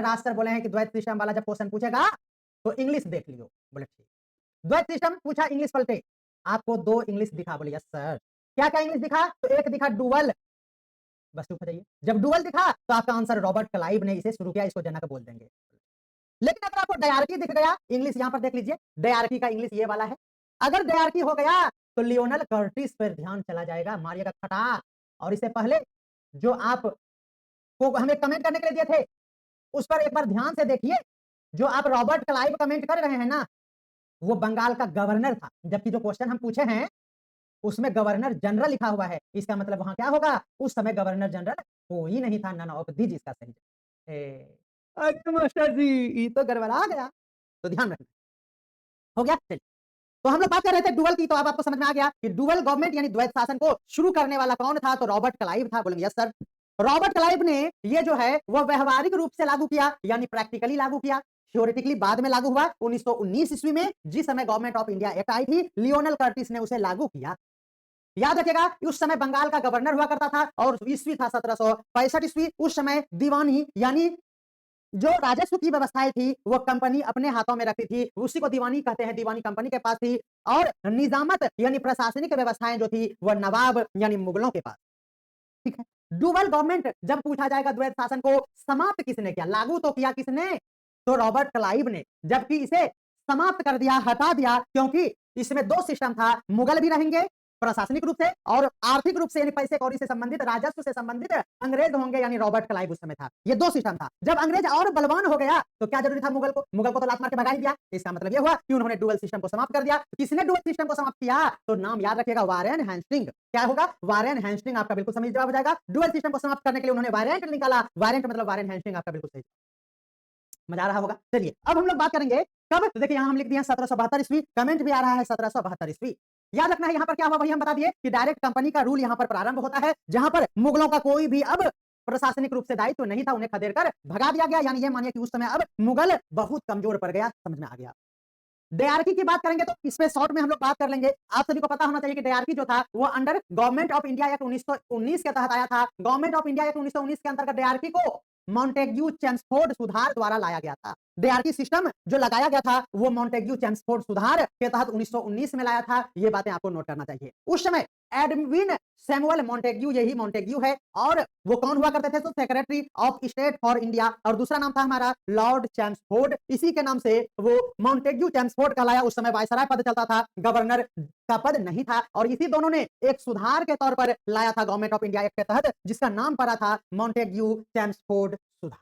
राज sir बोले हैं कि द्वैत सिस्टम वाला जब क्वेश्चन पूछेगा तो इंग्लिश देख लियो। बोले ठीक। द्वैत सिस्टम पूछा, इंग्लिश पलटे, आपको 2 इंग्लिश दिखा। बोले यस सर। क्या-क्या इंग्लिश दिखा? तो एक दिखा डुअल, बस चुप हो जाइए। जब डुअल दिखा तो आपका आंसर रॉबर्ट क्लाइव ने इसे शुरू किया, इसको जनक बोल देंगे। लेकिन अगर आपको डायरकी दिख गया, इंग्लिश यहां पर देख लीजिए, डायरकी का इंग्लिश ये वाला है। अगर डायरकी हो गया तो लियोनेल कर्टिस पर ध्यान चला जाएगा, मारिएगा खटाक। और इससे पहले जो आप को हमें कमेंट करने के लिए दिए थे, उस पर एक बार ध्यान से देखिए। जो आप रॉबर्ट क्लाइव कमेंट कर रहे हैं ना, वो बंगाल का गवर्नर था, जबकि जो क्वेश्चन हम पूछे हैं उसमें गवर्नर जनरल लिखा हुआ है। इसका मतलब वहां क्या होगा, उस समय गवर्नर जनरल कोई नहीं था, नन ऑफ दीज इसका सही अच्छा मास्टर जी, ये तो गड़बड़ा गया, तो ध्यान रखना। हो गया, चलिए। तो हम लोग बात कर रहे थे डुअल की, तो अब आपको समझ में आ गया कि डुअल गवर्नमेंट यानी द्वैत शासन को शुरू करने वाला कौन था, तो रॉबर्ट क्लाइव था। बोलेंगे यस सर। रॉबर्ट क्लाइव ने ये जो है वो व्यवहारिक रूप से लागू किया, यानी प्रैक्टिकली लागू किया। थ्योरेटिकली बाद में लागू हुआ 1919 ईस्वी में, जिस समय गवर्नमेंट ऑफ इंडिया एक्ट आई थी, लियोनेल कर्टिस ने उसे लागू किया। याद रखिएगा उस समय बंगाल का गवर्नर हुआ करता था और ईस्वी था 1765 ईस्वी। उस समय दीवानी यानी जो राजस्व की व्यवस्थाएं थी वो कंपनी अपने हाथों में रखती थी, उसी को दीवानी कहते हैं, दीवानी कंपनी के पास थी। और निजामत यानी प्रशासनिक व्यवस्थाएं जो थी वो नवाब यानी मुगलों के पास। ठीक है। डुअल गवर्नमेंट जब पूछा जाएगा, द्वैत शासन को समाप्त किसने किया, लागू तो किया किसने, तो रॉबर्ट क्लाइव ने। जबकि इसे समाप्त कर दिया, हटा दिया, क्योंकि इसमें 2 सिस्टम था, मुगल भी रहेंगे प्रशासनिक रूप से और आर्थिक रूप से यानी पैसे कौड़ी से संबंधित, राजस्व से संबंधित अंग्रेज होंगे, यानी रॉबर्ट क्लाइव उस समय था। ये 2 सिस्टम था। जब अंग्रेज और बलवान हो गया तो क्या जरूरी था, मुगल को तो लात मार के भगा ही दिया। इसका मतलब ये हुआ कि उन्होंने डुअल सिस्टम को समाप्त कर दिया। किसने डुअल सिस्टम को समाप्त किया, तो नाम याद रखिएगा, वारेन हेस्टिंग। क्या होगा, वारेन हेस्टिंग। आपका बिल्कुल सही जवाब हो जाएगा। डुअल सिस्टम को समाप्त करने के लिए उन्होंने वारंट निकाला। वारंट मतलब वारेन हेस्टिंग, आपका बिल्कुल सही। मजा आ रहा होगा। चलिए अब हम लोग बात करेंगे कब, तो देखिए यहां हम लिख दिए 1772 ईस्वी, कमेंट भी आ रहा है 1772 ईस्वी। याद रखना है यहाँ पर क्या हुआ, वही हम बता दिए कि डायरेक्ट कंपनी का रूल यहाँ पर प्रारंभ होता है, जहां पर मुगलों का कोई भी अब प्रशासनिक रूप से दायित्व नहीं था, उन्हें खदेड़ कर भगा दिया गया। यानी ये मानिए कि उस समय अब मुगल बहुत कमजोर पड़ गया। समझ में आ गया। डीआरकी की बात करेंगे तो इसमें शॉर्ट में हम लोग बात कर लेंगे। आप सभी को पता होना चाहिए कि डीआरकी जो था वो under government of India act 1919 के तहत आया था। गवर्नमेंट ऑफ इंडिया एक्ट 1919 के अंतर्गत डीआरकी को मॉन्टेग्यू चेम्सफोर्ड सुधार द्वारा लाया गया था। डीआरकी सिस्टम जो लगाया गया था वो मॉन्टेग्यू चेम्सफोर्ड सुधार के तहत 1919 में लाया था। ये बातें आपको नोट करना चाहिए। उस समय एडविन सैमुअल मॉन्टेग्यू, यही मॉन्टेग्यू है, और वो कौन हुआ करते थे, तो secretary of state for India, और दूसरा नाम था हमारा लॉर्ड चैम्सफोर्ड। इसी के नाम से वो मॉन्टेग्यू चैम्सफोर्ड कहलाया। उस समय वायसराय पद चलता था, गवर्नर का पद नहीं था। और इसी दोनों ने एक सुधार के तौर पर लाया था गवर्नमेंट ऑफ इंडिया एक्ट के तहत, जिसका नाम पड़ा था मॉन्टेग्यू चैम्सफोर्ड सुधार।